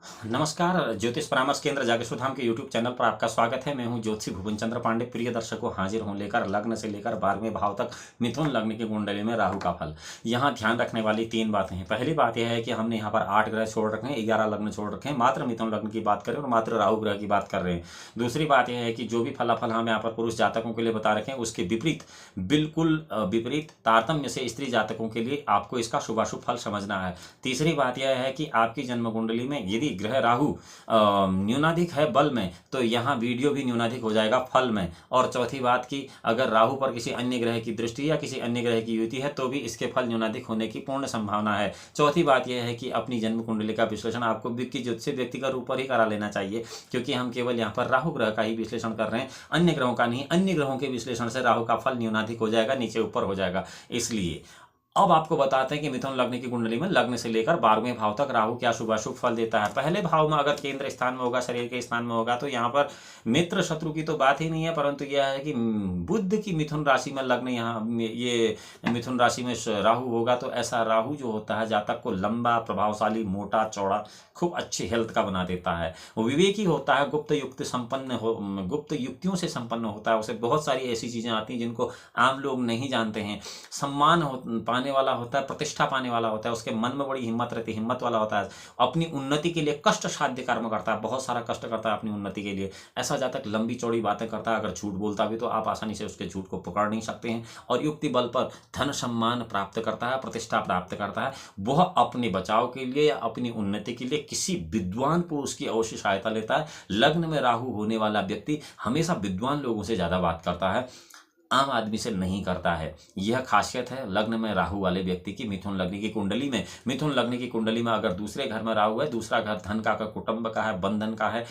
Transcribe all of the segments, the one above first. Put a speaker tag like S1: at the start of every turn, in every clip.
S1: नमस्कार, ज्योतिष परामर्श केंद्र जागेश्वर धाम के यूट्यूब चैनल पर आपका स्वागत है। मैं हूं ज्योतिषी भुवन चंद्र पांडे। प्रिय दर्शकों, हाजिर हूं लेकर लग्न से लेकर 12वें भाव तक मिथुन लग्न की कुंडली में राहु का फल। यहां ध्यान रखने वाली 3 बातें हैं। पहली बात यह है कि हमने यहां पर 8 ग्रह छोड़ रखे हैं, 11 लग्न छोड़ रखे हैं, मात्र मिथुन लग्न की बात करें और मात्र राहु ग्रह की बात कर रहे हैं। दूसरी बात यह है कि जो भी फलाफल हम यहाँ पर पुरुष जातकों के लिए बता रखे हैं, उसके विपरीत, बिल्कुल विपरीत तारतम्य से स्त्री जातकों के लिए आपको इसका शुभाशुभ फल समझना है। तीसरी बात यह है कि आपकी जन्म कुंडली में यदि ग्रह राहु न्यूनाधिक है बल में, तो यहाँ वीडियो भी न्यूनाधिक हो जाएगा फल में। और चौथी बात की, अगर राहु पर किसी अन्य ग्रह की दृष्टि या किसी अन्य ग्रह की युति है तो भी इसके फल न्यूनाधिक होने की पूर्ण संभावना है। चौथी बात यह है कि अपनी जन्म कुंडली का विश्लेषण आपको विक्की ज्योतिष व्यक्तिगत रूप पर ही करा लेना चाहिए, क्योंकि हम केवल यहाँ पर राहु ग्रह का ही विश्लेषण कर रहे हैं, अन्य ग्रहों का नहीं। अन्य ग्रहों के विश्लेषण से राहु का फल न्यूनाधिक हो जाएगा, नीचे ऊपर हो जाएगा। इसलिए अब आपको बताते हैं कि मिथुन लग्न की कुंडली में लग्न से लेकर 12वें भाव तक राहु क्या शुभाशुभ फल देता है। पहले भाव में अगर केंद्र स्थान में होगा, शरीर के स्थान में होगा, तो यहाँ पर मित्र शत्रु की तो बात ही नहीं है, परंतु यह है कि बुध की मिथुन राशि में लग्न, यहाँ ये मिथुन राशि में राहु होगा, तो ऐसा राहु जो होता है जातक को लंबा, प्रभावशाली, मोटा, चौड़ा, खूब अच्छी हेल्थ का बना देता है। वो विवेकी होता है, गुप्त युक्तियों से संपन्न होता है। उसे बहुत सारी ऐसी चीजें आती हैं जिनको आम लोग नहीं जानते हैं। सम्मान पाने वाला होता है, प्रतिष्ठा पाने वाला होता है, उसके मन में बड़ी हिम्मत रहती है, हिम्मत वाला होता है, अपनी उन्नति के लिए कष्ट साध्य कर्म करता है, बहुत सारा कष्ट करता है अपनी उन्नति के लिए। ऐसा जातक लंबी चौड़ी बातें करता है, अगर झूठ बोलता भी तो आप आसानी से उसके झूठ को पकड़ नहीं सकते हैं। और युक्ति बल पर धन सम्मान प्राप्त करता है, प्रतिष्ठा प्राप्त करता है। वह अपने बचाव के लिए या अपनी उन्नति के लिए किसी विद्वान पुरुष की अवश्य सहायता लेता है। लग्न में राहु होने वाला व्यक्ति हमेशा विद्वान लोगों से ज्यादा बात करता है, आम आदमी से नहीं करता है। यह खासियत है लग्न में राहु वाले व्यक्ति की। मिथुन लग्न की कुंडली में, मिथुन लग्न की कुंडली में अगर दूसरे घर में राहु है, दूसरा घर धन का कुटुंब का है, बंधन का है,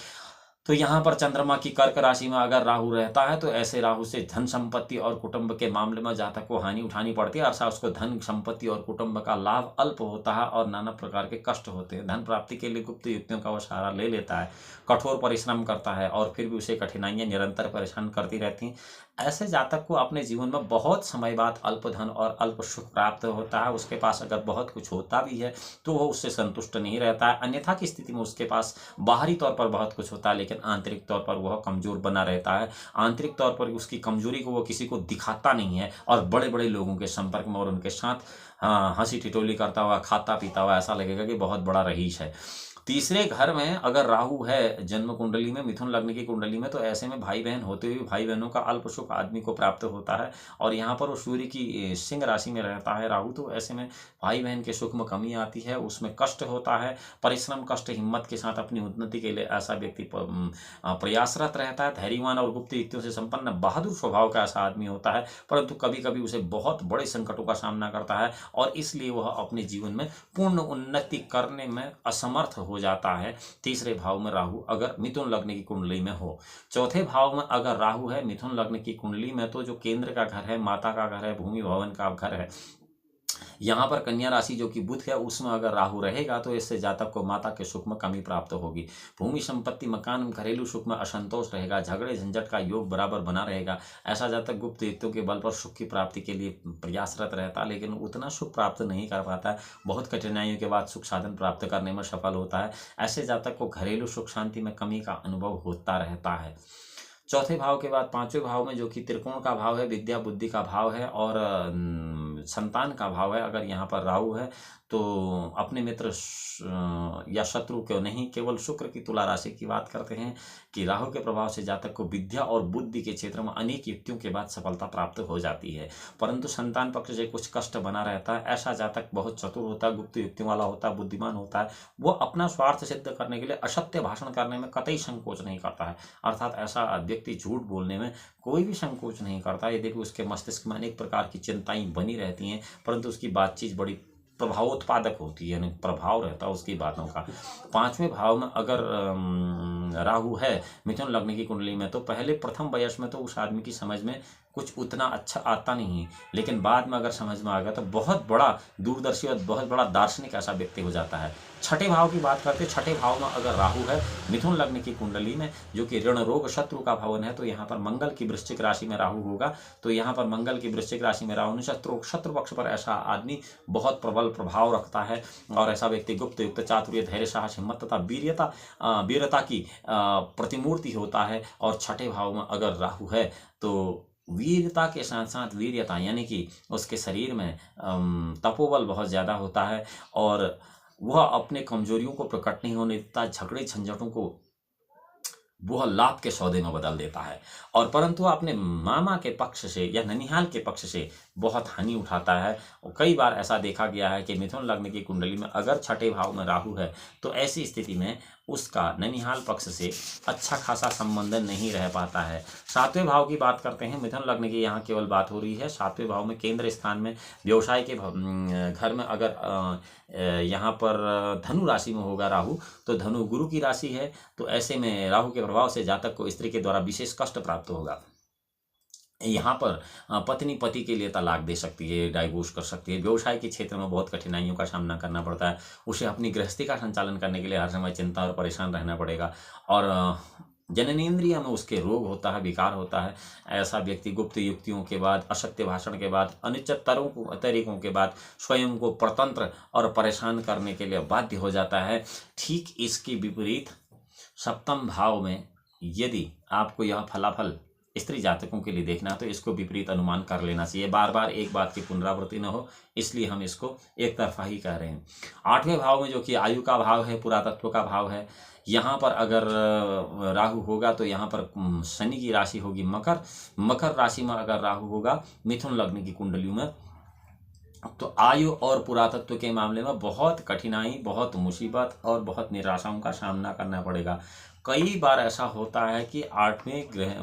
S1: तो यहाँ पर चंद्रमा की कर्क राशि में अगर राहु रहता है तो ऐसे राहु से धन संपत्ति और कुटुंब के मामले में जातक को हानि उठानी पड़ती है, अर्थात उसको धन संपत्ति और कुटुंब का लाभ अल्प होता है और नाना प्रकार के कष्ट होते हैं। धन प्राप्ति के लिए गुप्त युक्तियों का वो सहारा ले लेता है, कठोर परिश्रम करता है और फिर भी उसे कठिनाइयां निरंतर परेशान करती रहती हैं। ऐसे जातक को अपने जीवन में बहुत समय बाद अल्प धन और अल्प सुख प्राप्त होता है। उसके पास अगर बहुत कुछ होता भी है तो वह उससे संतुष्ट नहीं रहता है। अन्यथा की स्थिति में उसके पास बाहरी तौर पर बहुत कुछ होता है, लेकिन आंतरिक तौर पर वह कमजोर बना रहता है। आंतरिक तौर पर उसकी कमजोरी को वह किसी को दिखाता नहीं है और बड़े बड़े लोगों के संपर्क में और उनके साथ हंसी ठिठोली करता हुआ, खाता पीता हुआ ऐसा लगेगा कि बहुत बड़ा रईस है। तीसरे घर में अगर राहु है जन्म कुंडली में, मिथुन लग्न की कुंडली में, तो ऐसे में भाई बहन होते हुए भाई बहनों का अल्प सुख आदमी को प्राप्त होता है। और यहाँ पर वो सूर्य की सिंह राशि में रहता है राहु, तो ऐसे में भाई बहन के सुख में कमी आती है, उसमें कष्ट होता है। परिश्रम, कष्ट, हिम्मत के साथ अपनी उन्नति के लिए ऐसा व्यक्ति प्रयासरत रहता है। धैर्यवान और गुप्त युक्तियों से संपन्न बहादुर स्वभाव का ऐसा आदमी होता है, परंतु कभी कभी उसे बहुत बड़े संकटों का सामना करता है और इसलिए वह अपने जीवन में पूर्ण उन्नति करने में असमर्थ हो जाता है। तीसरे भाव में राहु अगर मिथुन लग्न की कुंडली में हो। चौथे भाव में अगर राहु है मिथुन लग्न की कुंडली में, तो जो केंद्र का घर है, माता का घर है, भूमि भवन का घर है, यहाँ पर कन्या राशि जो कि बुध है उसमें अगर राहु रहेगा तो इससे जातक को माता के सुख में कमी प्राप्त होगी। भूमि संपत्ति, मकान, घरेलू सुख में असंतोष रहेगा, झगड़े झंझट का योग बराबर बना रहेगा। ऐसा जातक गुप्त युक्तियों के बल पर सुख की प्राप्ति के लिए प्रयासरत रहता है, लेकिन उतना सुख प्राप्त नहीं कर पाता है। बहुत कठिनाइयों के बाद सुख साधन प्राप्त करने में सफल होता है। ऐसे जातक को घरेलू सुख शांति में कमी का अनुभव होता रहता है। चौथे भाव के बाद 5वें भाव में, जो कि त्रिकोण का भाव है, विद्या बुद्धि का भाव है और संतान का भाव है, अगर यहाँ पर राहु है तो अपने मित्र या शत्रु क्यों नहीं, केवल शुक्र की तुला राशि की बात करते हैं कि राहु के प्रभाव से जातक को विद्या और बुद्धि के क्षेत्र में अनेक युक्तियों के बाद सफलता प्राप्त हो जाती है, परंतु संतान पक्ष से कुछ कष्ट बना रहता है। ऐसा जातक बहुत चतुर होता है, गुप्त युक्तियों वाला होता है, बुद्धिमान होता है। वो अपना स्वार्थ सिद्ध करने के लिए असत्य भाषण करने में कतई संकोच नहीं करता है, अर्थात ऐसा व्यक्ति झूठ बोलने में कोई भी संकोच नहीं करता। यदि उसके मस्तिष्क में अनेक प्रकार की चिंताएं बनी रहती हैं, परंतु उसकी बातचीत बड़ी प्रभावोत्पादक होती है, यानी प्रभाव रहता है उसकी बातों का। 5वें भाव में अगर राहु है मिथुन लग्न की कुंडली में, तो पहले प्रथम वयस में तो उस आदमी की समझ में कुछ उतना अच्छा आता नहीं है, लेकिन बाद में अगर समझ में आ गया तो बहुत बड़ा दूरदर्शी और बहुत बड़ा दार्शनिक ऐसा व्यक्ति हो जाता है। छठे भाव की बात करते, छठे भाव में अगर राहु है मिथुन लग्न की कुंडली में, जो कि ऋण रोग शत्रु का भवन है, तो यहाँ पर मंगल की वृश्चिक राशि में राहु होगा। तो यहाँ पर मंगल की वृश्चिक राशि में राहु शत्रु पक्ष पर ऐसा आदमी बहुत प्रबल प्रभाव रखता है, और ऐसा व्यक्ति गुप्त युक्त चातुर्य धैर्य साहस हिम्मत तथा वीरता की प्रतिमूर्ति होता है। और छठे भाव में अगर राहु है तो वीरता के साथ साथ वीर्यता, यानी कि उसके शरीर में तपोबल बहुत ज़्यादा होता है, और वह अपने कमजोरियों को प्रकट नहीं होने देता, झगड़े झंझटों को वह लाभ के सौदे में बदल देता है। और परंतु अपने मामा के पक्ष से या ननिहाल के पक्ष से बहुत हानि उठाता है। और कई बार ऐसा देखा गया है कि मिथुन लग्न की कुंडली में अगर छठे भाव में राहु है तो ऐसी स्थिति में उसका ननिहाल पक्ष से अच्छा खासा संबंध नहीं रह पाता है। सातवें भाव की बात करते हैं, मिथुन लग्न की यहाँ केवल बात हो रही है। सातवें भाव में केंद्र स्थान में व्यवसाय के घर में अगर यहाँ पर धनु राशि में होगा राहु, तो धनु गुरु की राशि है, तो ऐसे में राहु के प्रभाव से जातक को स्त्री के द्वारा विशेष कष्ट प्राप्त होगा। यहाँ पर पत्नी पति के लिए तलाक दे सकती है, डाइवोर्स कर सकती है। व्यवसाय के क्षेत्र में बहुत कठिनाइयों का सामना करना पड़ता है। उसे अपनी गृहस्थी का संचालन करने के लिए हर समय चिंता और परेशान रहना पड़ेगा, और जननेंद्रिय में उसके रोग होता है, विकार होता है। ऐसा व्यक्ति गुप्त युक्तियों के बाद, असत्य भाषण के बाद, अनुचित तरीकों के बाद स्वयं को परतंत्र और परेशान करने के लिए बाध्य हो जाता है। ठीक इसके विपरीत सप्तम भाव में यदि आपको यह फलाफल स्त्री जातकों के लिए देखना है तो इसको विपरीत अनुमान कर लेना चाहिए। बार बार एक बात की पुनरावृत्ति न हो, इसलिए हम इसको एक तरफा ही कह रहे हैं। आठवें भाव में जो कि आयु का भाव है, पुरातत्व का भाव है, यहाँ पर अगर राहु होगा तो यहाँ पर शनि की राशि होगी मकर। मकर राशि में अगर राहु होगा मिथुन लग्न की कुंडलियों में, तो आयु और पुरातत्व के मामले में बहुत कठिनाई, बहुत मुसीबत और बहुत निराशाओं का सामना करना पड़ेगा। कई बार ऐसा होता है कि आठवें ग्रह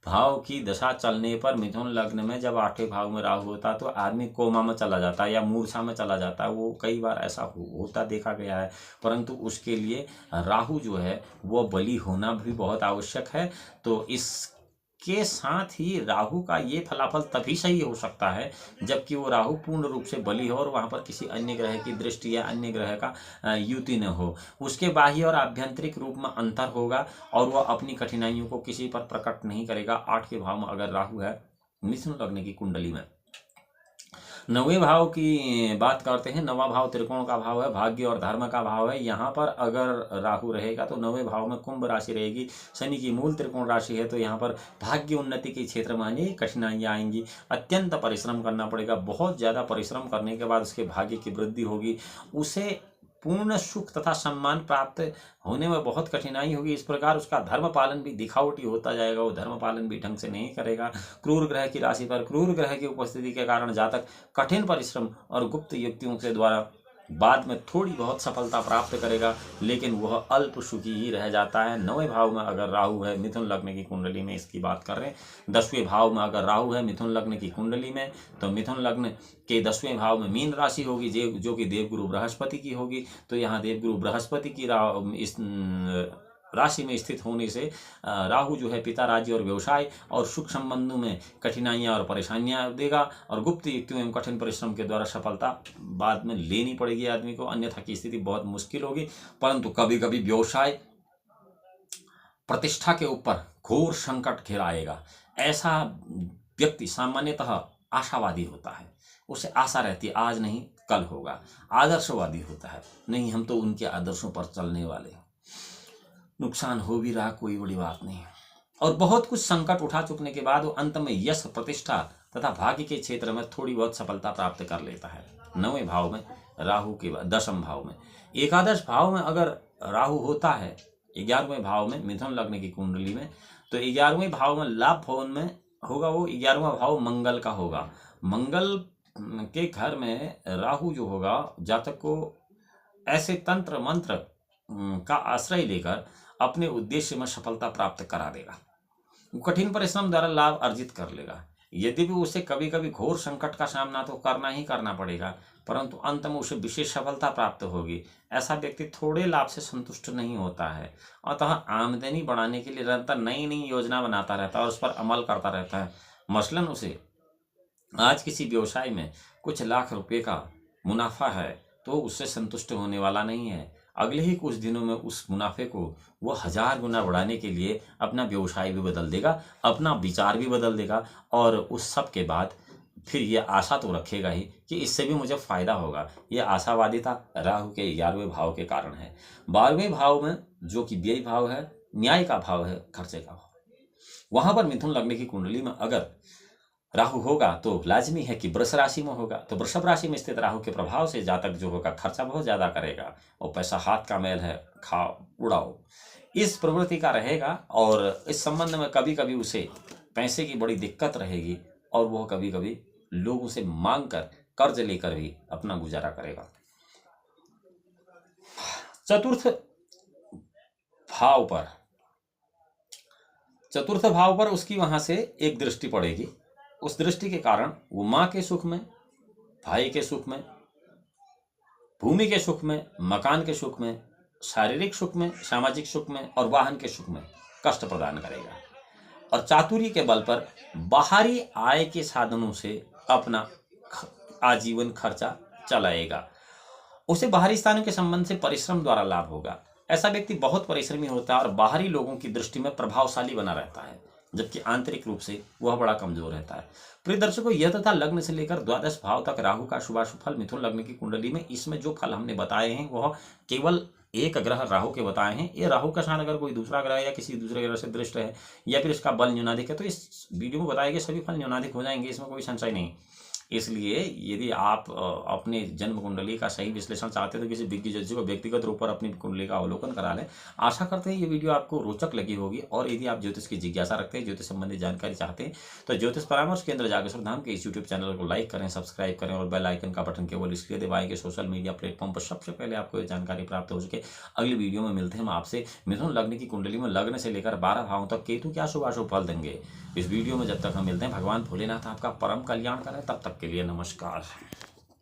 S1: भाव की दशा चलने पर मिथुन लग्न में जब आठवें भाव में राहु होता है तो आदमी कोमा में चला जाता है या मूर्छा में चला जाता है। वो कई बार ऐसा होता देखा गया है, परंतु उसके लिए राहु जो है वो बली होना भी बहुत आवश्यक है। तो इसके साथ ही राहु का ये फलाफल तभी सही हो सकता है जबकि वो राहु पूर्ण रूप से बली हो और वहाँ पर किसी अन्य ग्रह की दृष्टि या अन्य ग्रह का युति न हो। उसके बाह्य और आभ्यंतरिक रूप में अंतर होगा और वह अपनी कठिनाइयों को किसी पर प्रकट नहीं करेगा। आठ के भाव में अगर राहु है मिथुन लग्न की कुंडली में। नौवें भाव की बात करते हैं। नौवां भाव त्रिकोण का भाव है, भाग्य और धर्म का भाव है। यहाँ पर अगर राहु रहेगा तो नौवें भाव में कुंभ राशि रहेगी। शनि की मूल त्रिकोण राशि है, तो यहाँ पर भाग्य उन्नति के क्षेत्र में अनेक कठिनाइयाँ आएंगी। अत्यंत परिश्रम करना पड़ेगा, बहुत ज़्यादा परिश्रम करने के बाद उसके भाग्य की वृद्धि होगी। उसे पूर्ण सुख तथा सम्मान प्राप्त होने में बहुत कठिनाई होगी। इस प्रकार उसका धर्म पालन भी दिखावटी होता जाएगा, वो धर्म पालन भी ढंग से नहीं करेगा। क्रूर ग्रह की राशि पर क्रूर ग्रह की उपस्थिति के कारण जातक कठिन परिश्रम और गुप्त युक्तियों के द्वारा बाद में थोड़ी बहुत सफलता प्राप्त करेगा, लेकिन वह अल्प सुखी ही रह जाता है। नौवें भाव में अगर राहु है मिथुन लग्न की कुंडली में, इसकी बात कर रहे हैं। 10वें भाव में अगर राहु है मिथुन लग्न की कुंडली में, तो मिथुन लग्न के 10वें भाव में मीन राशि होगी जो कि देवगुरु बृहस्पति की होगी। तो यहाँ देवगुरु बृहस्पति की इस राशि में स्थित होने से राहु जो है पिता राज्य और व्यवसाय और सुख संबंधों में कठिनाइयां और परेशानियां देगा, और गुप्त युक्तियों एवं कठिन परिश्रम के द्वारा सफलता बाद में लेनी पड़ेगी आदमी को, अन्यथा की स्थिति बहुत मुश्किल होगी। परंतु कभी कभी व्यवसाय प्रतिष्ठा के ऊपर घोर संकट घेराएगा। ऐसा व्यक्ति सामान्यतः आशावादी होता है, उसे आशा रहती है आज नहीं कल होगा। आदर्शवादी होता है, नहीं हम तो उनके आदर्शों पर चलने वाले, नुकसान हो भी रहा कोई बड़ी बात नहीं। और बहुत कुछ संकट उठा चुकने के बाद वो अंत में यश प्रतिष्ठा तथा भाग्य के क्षेत्र में थोड़ी बहुत सफलता प्राप्त कर लेता है। 9वें भाव में राहु के बाद 10वें भाव में, एकादश भाव में अगर राहु होता है 11वें भाव में मिथुन लग्न की कुंडली में, तो 11वें भाव में लाभ भवन में होगा। वो 11वां भाव मंगल का होगा। मंगल के घर में राहु जो होगा जातक को ऐसे तंत्र मंत्र का आश्रय लेकर अपने उद्देश्य में सफलता प्राप्त करा देगा। वो कठिन परिश्रम द्वारा लाभ अर्जित कर लेगा। यदि भी उसे कभी कभी घोर संकट का सामना तो करना ही करना पड़ेगा, परंतु अंत में उसे विशेष सफलता प्राप्त होगी। ऐसा व्यक्ति थोड़े लाभ से संतुष्ट नहीं होता है, अतः आमदनी बढ़ाने के लिए निरंतर नई नई योजना बनाता रहता है और उस पर अमल करता रहता है। मसलन उसे आज किसी व्यवसाय में कुछ लाख रुपए का मुनाफा है तो उससे संतुष्ट होने वाला नहीं है। अगले ही कुछ दिनों में उस मुनाफे को वो 1000 गुना बढ़ाने के लिए अपना व्यवसाय भी बदल देगा, अपना विचार भी बदल देगा, और उस सब के बाद फिर ये आशा तो रखेगा ही कि इससे भी मुझे फायदा होगा। ये आशावादिता राहु के 11वें भाव के कारण है। 12वें भाव में जो कि व्यय भाव है, न्याय का भाव है, खर्चे का भाव, वहां पर मिथुन लग्न की कुंडली में अगर राहु होगा तो लाजमी है कि वृष राशि में होगा। तो वृषभ राशि में स्थित राहु के प्रभाव से जातक जो होगा खर्चा बहुत ज्यादा करेगा, और पैसा हाथ का मैल है, खाओ उड़ाओ, इस प्रवृत्ति का रहेगा। और इस संबंध में कभी कभी उसे पैसे की बड़ी दिक्कत रहेगी, और वह कभी कभी लोगों से मांग कर, कर्ज लेकर भी अपना गुजारा करेगा। चतुर्थ भाव पर उसकी वहां से एक दृष्टि पड़ेगी। उस दृष्टि के कारण वो मां के सुख में, भाई के सुख में, भूमि के सुख में, मकान के सुख में, शारीरिक सुख में, सामाजिक सुख में और वाहन के सुख में कष्ट प्रदान करेगा। और चातुर्य के बल पर बाहरी आय के साधनों से अपना आजीवन खर्चा चलाएगा। उसे बाहरी स्थानों के संबंध से परिश्रम द्वारा लाभ होगा। ऐसा व्यक्ति बहुत परिश्रमी होता है और बाहरी लोगों की दृष्टि में प्रभावशाली बना रहता है, जबकि आंतरिक रूप से वह बड़ा कमजोर रहता है। प्रिय दर्शकों, यह तथा लग्न से लेकर द्वादश भाव तक राहु का शुभाशुभ फल मिथुन लग्न की कुंडली में इसमें जो फल हमने बताए हैं वह केवल एक ग्रह राहु के बताए हैं। ये राहु का स्थान अगर कोई दूसरा ग्रह या किसी दूसरे ग्रह से दृष्ट है या फिर इसका बल न्यूनाधिक है तो इस वीडियो में बताए गए सभी फल न्यूनाधिक हो जाएंगे, इसमें कोई संशय नहीं। इसलिए यदि आप अपने जन्म कुंडली का सही विश्लेषण चाहते हैं तो किसी विज्ञ ज्योतिषी को व्यक्तिगत रूप पर अपनी कुंडली का अवलोकन करा लें। आशा करते हैं ये वीडियो आपको रोचक लगी होगी। और यदि आप ज्योतिष की जिज्ञासा रखते हैं, ज्योतिष संबंधी जानकारी चाहते हैं, तो ज्योतिष परामर्श केंद्र जागेश्वर धाम के इस यूट्यूब चैनल को लाइक करें, सब्सक्राइब करें और बेल आइकन का बटन केवल इसलिए दबाएं कि सोशल मीडिया प्लेटफॉर्म पर सबसे पहले आपको ये जानकारी प्राप्त हो सके। अगली वीडियो में मिलते हैं हम आपसे। मिथुन लग्न की कुंडली में लग्न से लेकर 12 भावों तक केतु क्या शुभाशुभ फल देंगे इस वीडियो में। जब तक हम मिलते हैं, भगवान भोलेनाथ आपका परम कल्याण करें। तब तक के लिए नमस्कार।